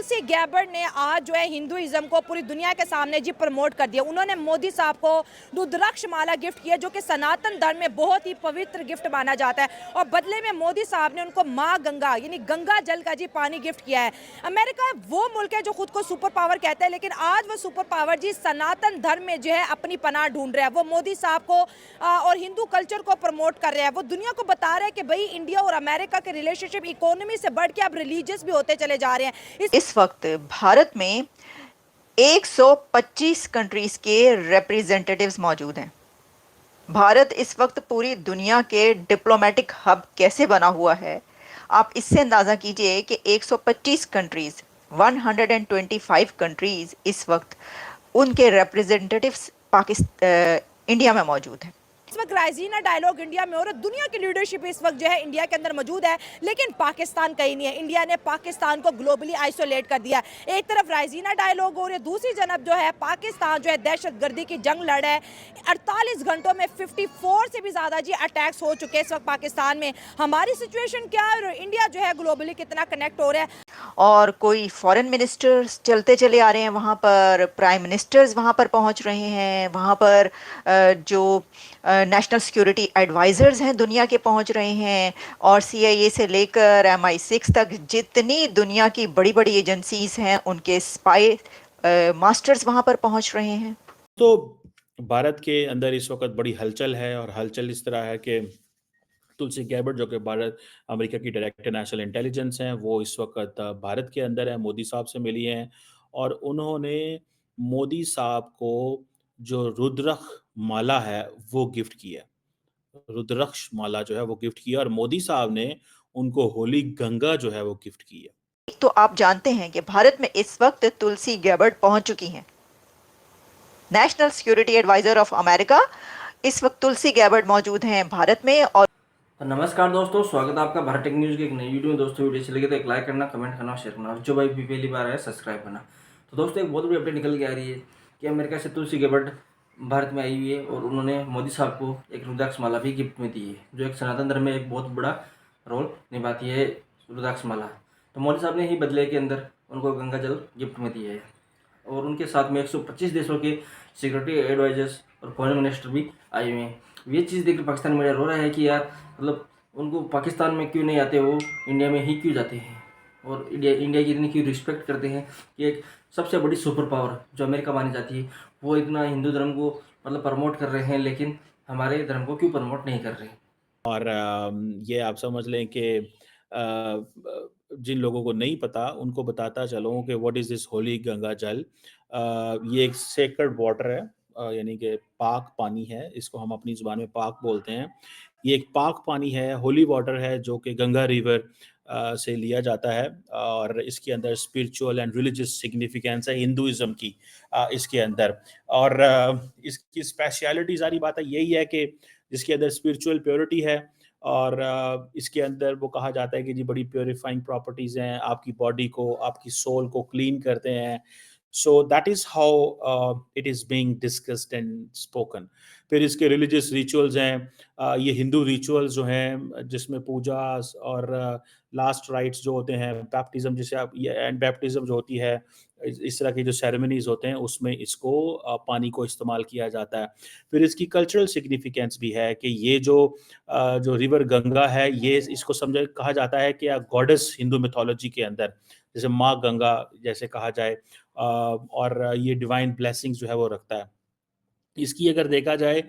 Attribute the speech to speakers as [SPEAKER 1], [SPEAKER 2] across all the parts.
[SPEAKER 1] Tulsi Gabbard ने आज जो है हिंदुइज्म को पूरी दुनिया के सामने जी प्रमोट कर दिया। उन्होंने मोदी साहब को रुद्राक्ष माला गिफ्ट किया, जो कि सनातन धर्म में बहुत ही पवित्र गिफ्ट माना जाता है, और बदले में मोदी साहब ने उनको माँ गंगा यानी गंगा जल का जी पानी गिफ्ट किया है। अमेरिका वो मुल्क है जो खुद को सुपर पावर कहता है, लेकिन आज वो सुपर पावर जी सनातन धर्म में जो है अपनी पनाह ढूंढ रहा है। वो मोदी साहब को और हिंदू कल्चर को प्रमोट कर रहा है। वो दुनिया को बता रहा है कि भाई इंडिया और अमेरिका के रिलेशनशिप इकोनॉमी से बढ़ के अब रिलीजियस भी होते चले जा रहे हैं।
[SPEAKER 2] इस वक्त भारत में 125 कंट्रीज के रिप्रेजेंटेटिव्स मौजूद हैं। भारत इस वक्त पूरी दुनिया के डिप्लोमेटिक हब कैसे बना हुआ है, आप इससे अंदाज़ा कीजिए कि 125 कंट्रीज, 125 कंट्रीज इस वक्त उनके रिप्रेजेंटेटिव्स इंडिया में मौजूद हैं।
[SPEAKER 1] इस वक्त राइजीना डायलॉग इंडिया में हो रहा है। दुनिया की लीडरशिप इस वक्त जो है इंडिया के अंदर मौजूद है, लेकिन पाकिस्तान कहीं नहीं है। इंडिया ने पाकिस्तान को ग्लोबली आइसोलेट कर दिया। एक तरफ राइजीना डायलॉग हो रही है, दूसरी जानब जो है पाकिस्तान जो है दहशतगर्दी की जंग लड़ है। 48 घंटों में 54 से भी ज़्यादा जी अटैक्स हो चुके हैं इस वक्त पाकिस्तान में। हमारी सिचुएशन क्या है और इंडिया जो है ग्लोबली कितना कनेक्ट हो रहा है।
[SPEAKER 2] और कोई फॉरेन मिनिस्टर्स चलते चले आ रहे हैं वहाँ पर, प्राइम मिनिस्टर्स वहाँ पर पहुँच रहे हैं, वहाँ पर जो नेशनल सिक्योरिटी एडवाइज़र्स हैं दुनिया के पहुँच रहे हैं, और CIA से लेकर MI6 तक जितनी दुनिया की बड़ी बड़ी एजेंसीज हैं उनके स्पाई मास्टर्स वहाँ पर पहुँच रहे हैं।
[SPEAKER 3] तो भारत के अंदर इस वक्त बड़ी हलचल है, और हलचल इस तरह है कि तुलसी गैबर्ड जो कि भारत अमेरिका की डायरेक्टर नेशनल इंटेलिजेंस हैं, वो इस वक्त भारत के अंदर है, मोदी साहब से मिली हैं, और उन्होंने मोदी साहब को जो रुद्रक्ष माला है वो गिफ्ट की है। रुद्राक्ष माला जो है वो गिफ्ट की है, और मोदी साहब ने उनको होली गंगा जो है वो गिफ्ट की है।
[SPEAKER 2] तो आप जानते हैं कि भारत में इस वक्त तुलसी गैबर्ड पहुंच चुकी हैं, national security adviser of America. इस वक्त तुलसी गैबर्ड मौजूद हैं भारत में। और
[SPEAKER 4] तो नमस्कार दोस्तों, स्वागत है आपका भारत टेक न्यूज़ की एक नई वीडियो में। दोस्तों वीडियो अच्छी लगे तो एक लाइक करना, कमेंट करना, शेयर करना, और जो भाई भी पहली बार है सब्सक्राइब करना। तो दोस्तों एक बहुत बड़ी अपडेट निकल के आ रही है कि अमेरिका से तुलसी गैबर्ड भारत में आई हुई है, और उन्होंने मोदी साहब को एक रुद्राक्ष माला भी गिफ्ट में दी है, जो एक सनातन धर्म में एक बहुत बड़ा रोल निभाती है रुद्राक्ष माला। तो मोदी साहब ने ही बदले के अंदर उनको गंगा जल गिफ्ट में दिया है, और उनके साथ में 125 देशों के सिक्योरिटी एडवाइजर्स और फॉरेन मिनिस्टर भी आए हुए हैं। ये चीज़ देखकर पाकिस्तान मीडिया रो रहा है कि यार मतलब उनको पाकिस्तान में क्यों नहीं आते, वो इंडिया में ही क्यों जाते हैं, और इंडिया की इतनी क्यों रिस्पेक्ट करते हैं कि एक सबसे बड़ी सुपर पावर जो अमेरिका मानी जाती है वो इतना हिंदू धर्म को मतलब प्रमोट कर रहे हैं, लेकिन हमारे धर्म को क्यों प्रमोट नहीं कर रहे।
[SPEAKER 3] और ये आप समझ लें कि जिन लोगों को नहीं पता उनको बताता चलूँ कि what is this Holi Ganga जल। ये एक सेक्रेड वाटर है, यानी कि पाक पानी है, इसको हम अपनी ज़ुबान में पाक बोलते हैं। ये एक पाक पानी है, होली वाटर है, जो कि गंगा रिवर से लिया जाता है, और इसके अंदर स्पिरिचुअल एंड रिलीजियस सिग्निफिकेंस है हिंदुइज्म की इसके अंदर। और इसकी स्पेशलिटी सारी बात है यही है कि जिसके अंदर स्पिरिचुअल प्योरिटी है, और इसके अंदर वो कहा जाता है कि जी बड़ी प्योरीफाइंग प्रॉपर्टीज़ हैं, आपकी बॉडी को, आपकी सोल को क्लीन करते हैं। So that is how it is being discussed and spoken. फिर इसके रिलीजियस रिचुअल्स हैं, ये हिंदू रिचुअल्स जो हैं जिसमें पूजा और लास्ट राइट्स जो होते हैं, बैप्टिज्म जिसे आप ये एंड बैप्टिज्म जो होती है, इस तरह के जो सेरेमनीज़ होते हैं उसमें इसको पानी को इस्तेमाल किया जाता है। फिर इसकी कल्चरल सिग्निफिकेंस भी है कि ये जो रिवर गंगा है, ये इसको समझा कहा जाता है कि गॉडेस हिंदू मिथोलॉजी के अंदर, जैसे माँ गंगा जैसे कहा जाए, और ये डिवाइन ब्लेसिंग्स जो है वो रखता है। इसकी अगर देखा जाए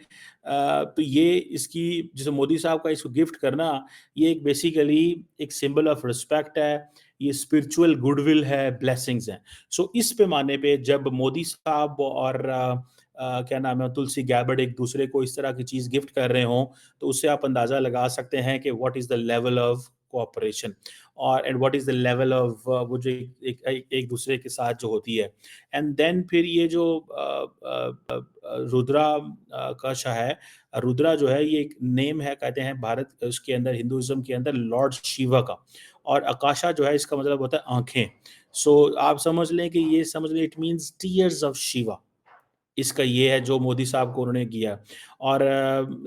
[SPEAKER 3] तो ये इसकी जैसे मोदी साहब का इसको गिफ्ट करना, ये एक बेसिकली एक सिंबल ऑफ रिस्पेक्ट है, ये स्पिरिचुअल गुडविल है, ब्लेसिंग्स हैं। सो इस पैमाने पे जब मोदी साहब और क्या नाम है तुलसी गैबर्ड एक दूसरे को इस तरह की चीज़ गिफ्ट कर रहे हों, तो उससे आप अंदाज़ा लगा सकते हैं कि what is the level of cooperation, और and what is the level of वो जो एक दूसरे के साथ जो होती है। एंड देन फिर ये जो रुद्रा कश है, रुद्रा जो है ये एक नेम है, कहते हैं भारत उसके अंदर हिंदुइज्म के अंदर लॉर्ड शिवा का, और आकाशा जो है इसका मतलब होता है आंखें। सो आप समझ लें कि ये समझ लें it means tears of Shiva, इसका ये है जो मोदी साहब को उन्होंने किया। और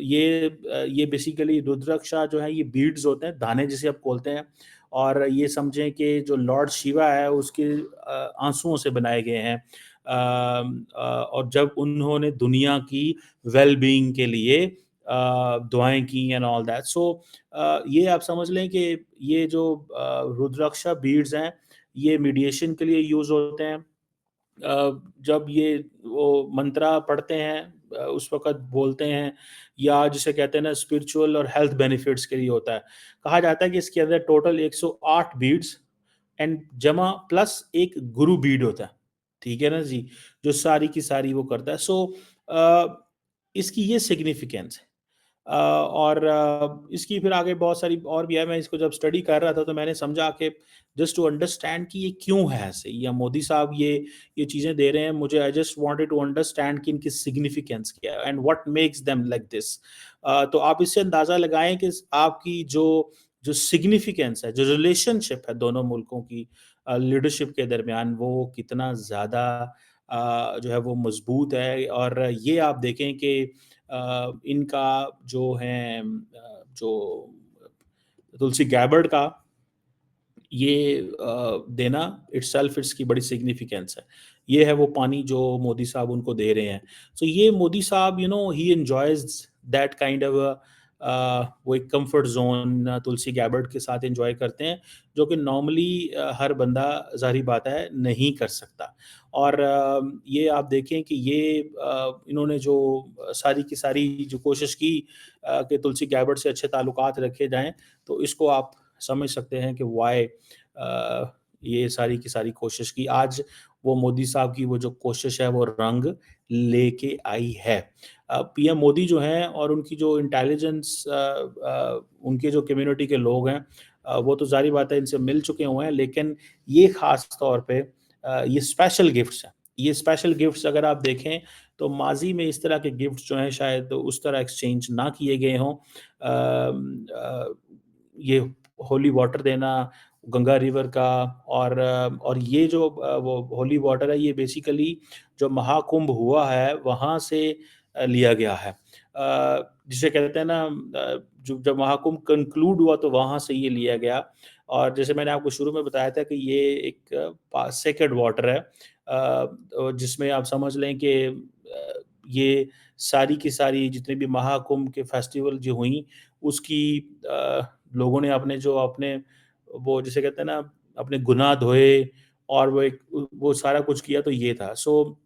[SPEAKER 3] ये बेसिकली रुद्राक्षा जो है ये बीड्स होते हैं, दाने जिसे आप बोलते हैं, और ये समझें कि जो लॉर्ड शिवा है उसके आंसुओं से बनाए गए हैं। और जब उन्होंने दुनिया की वेल बीइंग के लिए दुआएं की एंड ऑल दैट। सो ये आप समझ लें कि ये जो रुद्राक्षा बीड्स हैं ये मीडिएशन के लिए यूज़ होते हैं। जब ये वो मंत्रा पढ़ते हैं उस वक़्त बोलते हैं, या जिसे कहते हैं ना स्पिरिचुअल और हेल्थ बेनिफिट्स के लिए होता है। कहा जाता है कि इसके अंदर टोटल 108 बीड्स एंड जमा प्लस एक गुरु बीड होता है, ठीक है ना जी? जो सारी की सारी वो करता है। सो इसकी ये सिग्निफिकेंस है। और इसकी फिर आगे बहुत सारी और भी है। मैं इसको जब स्टडी कर रहा था तो मैंने समझा कि जस्ट टू अंडरस्टैंड कि ये क्यों है ऐसे, या मोदी साहब ये चीज़ें दे रहे हैं मुझे। I just wanted to understand कि इनकी सिग्निफिकेंस क्या है and what makes them like this. तो आप इससे अंदाज़ा लगाएं कि आपकी जो जो सिग्निफिकेंस है, जो रिलेशनशिप है दोनों मुल्कों की लीडरशिप के दरमियान, वो कितना ज़्यादा जो है वो मजबूत है। और ये आप देखें कि इनका जो है जो तुलसी गैबर्ड का ये देना इटसेल्फ इसकी बड़ी सिग्निफिकेंस है। ये है वो पानी जो मोदी साहब उनको दे रहे हैं। सो ये मोदी साहब ही एन्जॉयज़ दैट काइंड ऑफ वो एक कंफर्ट ज़ोन तुलसी गैबर्ड के साथ एन्जॉय करते हैं, जो कि नॉर्मली हर बंदा ज़ाहिर बात है नहीं कर सकता। और ये आप देखें कि ये इन्होंने जो सारी की सारी जो कोशिश की कि तुलसी गैबर्ड से अच्छे ताल्लुकात रखे जाएँ, तो इसको आप समझ सकते हैं कि व्हाई ये सारी की सारी कोशिश की। आज वो मोदी साहब की वो जो कोशिश है वो रंग लेके आई है। पीएम मोदी जो हैं और उनकी जो इंटेलिजेंस उनके जो कम्युनिटी के लोग हैं वो तो ज़ाहिर बात है इनसे मिल चुके हुए हैं, लेकिन ये ख़ास तौर पे ये स्पेशल गिफ्ट्स हैं। ये स्पेशल गिफ्ट्स अगर आप देखें तो माज़ी में इस तरह के गिफ्ट्स जो हैं शायद उस तरह एक्सचेंज ना किए गए हों। ये होली वाटर देना गंगा रिवर का, और ये जो वो होली वाटर है ये बेसिकली जो महाकुंभ हुआ है वहाँ से लिया गया है। जिसे कहते हैं ना जो जब महाकुंभ कंक्लूड हुआ तो वहाँ से ये लिया गया। और जैसे मैंने आपको शुरू में बताया था कि ये एक सेक्रेड वाटर है, जिसमें आप समझ लें कि ये सारी की सारी जितने भी महाकुंभ के फेस्टिवल जो हुई उसकी लोगों ने अपने वो जिसे कहते हैं ना अपने गुनाह धोए और वो सारा कुछ किया, तो ये था। सो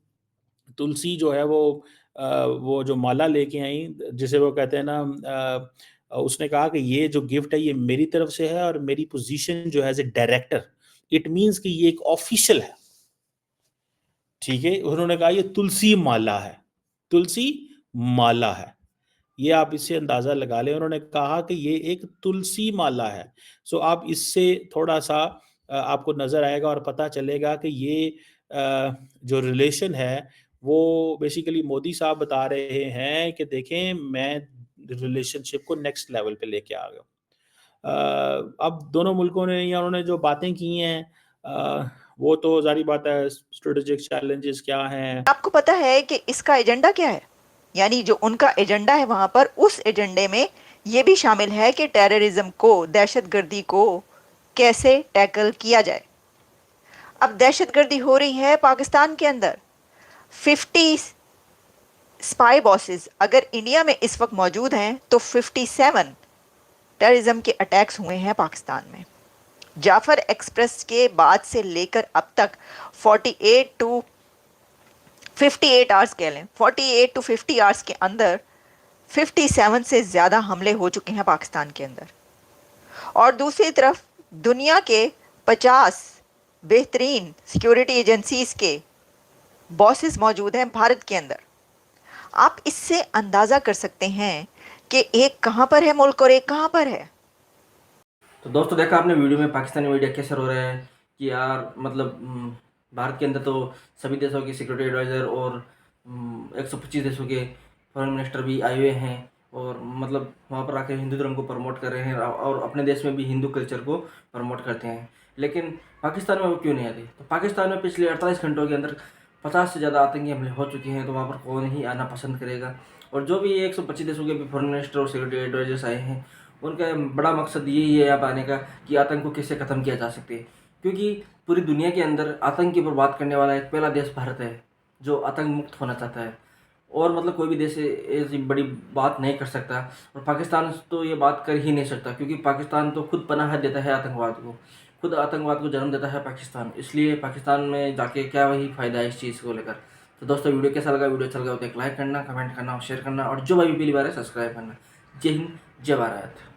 [SPEAKER 3] तुलसी जो है वो जो माला लेके आई जिसे वो कहते हैं ना उसने कहा कि ये जो गिफ्ट है ये मेरी तरफ से है और मेरी पोजीशन जो है as a director, it means कि ये एक ऑफिशियल है, ठीक है। उन्होंने कहा ये तुलसी माला है, तुलसी माला है। ये आप इससे अंदाज़ा लगा लें, उन्होंने कहा कि ये एक तुलसी माला है। सो आप इससे थोड़ा-सा आपको नज़र आएगा और पता चलेगा कि ये जो रिलेशन है, वो बेसिकली मोदी साहब बता रहे हैं कि देखें मैं रिलेशनशिप को नेक्स्ट लेवल पे लेके आ गया। अब दोनों मुल्कों ने या उन्होंने जो बातें की हैं वो तो ज़ाहिर बात है स्ट्रेटेजिक चैलेंजेस क्या हैं।
[SPEAKER 2] आपको पता है कि इसका एजेंडा क्या है? यानी जो उनका एजेंडा है वहां पर, उस एजेंडे में ये भी शामिल है कि टेररिज्म को, दहशतगर्दी को कैसे टैकल किया जाए। अब दहशतगर्दी हो रही है पाकिस्तान के अंदर। 50 स्पाई बॉसेस अगर इंडिया में इस वक्त मौजूद हैं तो 57 टेररिज्म के अटैक्स हुए हैं पाकिस्तान में। जाफर एक्सप्रेस के बाद से लेकर अब तक 48 टू 58 आवर्स कह लें, 48 टू 50 आवर्स के अंदर 57 से ज़्यादा हमले हो चुके हैं पाकिस्तान के अंदर। और दूसरी तरफ दुनिया के 50 बेहतरीन सिक्योरिटी एजेंसीज के बॉसेस मौजूद हैं भारत के अंदर। आप इससे अंदाज़ा कर सकते हैं कि एक कहाँ पर है मुल्क और एक कहाँ पर है।
[SPEAKER 4] तो दोस्तों देखा आपने वीडियो में पाकिस्तानी मीडिया कैसे रो रहा है कि यार मतलब भारत के अंदर तो सभी देशों के सिक्योरिटी एडवाइज़र और 125 देशों के फॉरेन मिनिस्टर भी आए हुए हैं और मतलब वहाँ पर आकर हिंदू धर्म को प्रमोट कर रहे हैं और अपने देश में भी हिंदू कल्चर को प्रमोट करते हैं। लेकिन पाकिस्तान में वो क्यों नहीं आते? तो पाकिस्तान में पिछले 48 घंटों के अंदर 50 से ज़्यादा आतंकी हमले हो चुके हैं, तो वहाँ पर कौन ही आना पसंद करेगा। और जो भी 125 देशों के भी फॉरेन मिनिस्टर और सिक्योरिटी एडवाइजर्स आए हैं उनका बड़ा मकसद यही है यहाँ पर आने का कि आतंक को कैसे ख़त्म किया जा सकते है, क्योंकि पूरी दुनिया के अंदर आतंक के ऊपर बात करने वाला एक पहला देश भारत है जो आतंक मुक्त होना चाहता है। और मतलब कोई भी देश ऐसी बड़ी बात नहीं कर सकता, और पाकिस्तान तो ये बात कर ही नहीं सकता, क्योंकि पाकिस्तान तो खुद पनाह देता है आतंकवाद को, खुद आतंकवाद को जन्म देता है पाकिस्तान। इसलिए पाकिस्तान में जाके क्या वही फ़ायदा है इस चीज़ को लेकर। तो दोस्तों वीडियो कैसा लगा, वीडियो अच्छा लगा तो एक लाइक करना, कमेंट करना और शेयर करना, और जो भाई पहली बार है सब्सक्राइब करना। जय हिंद, जय भारत।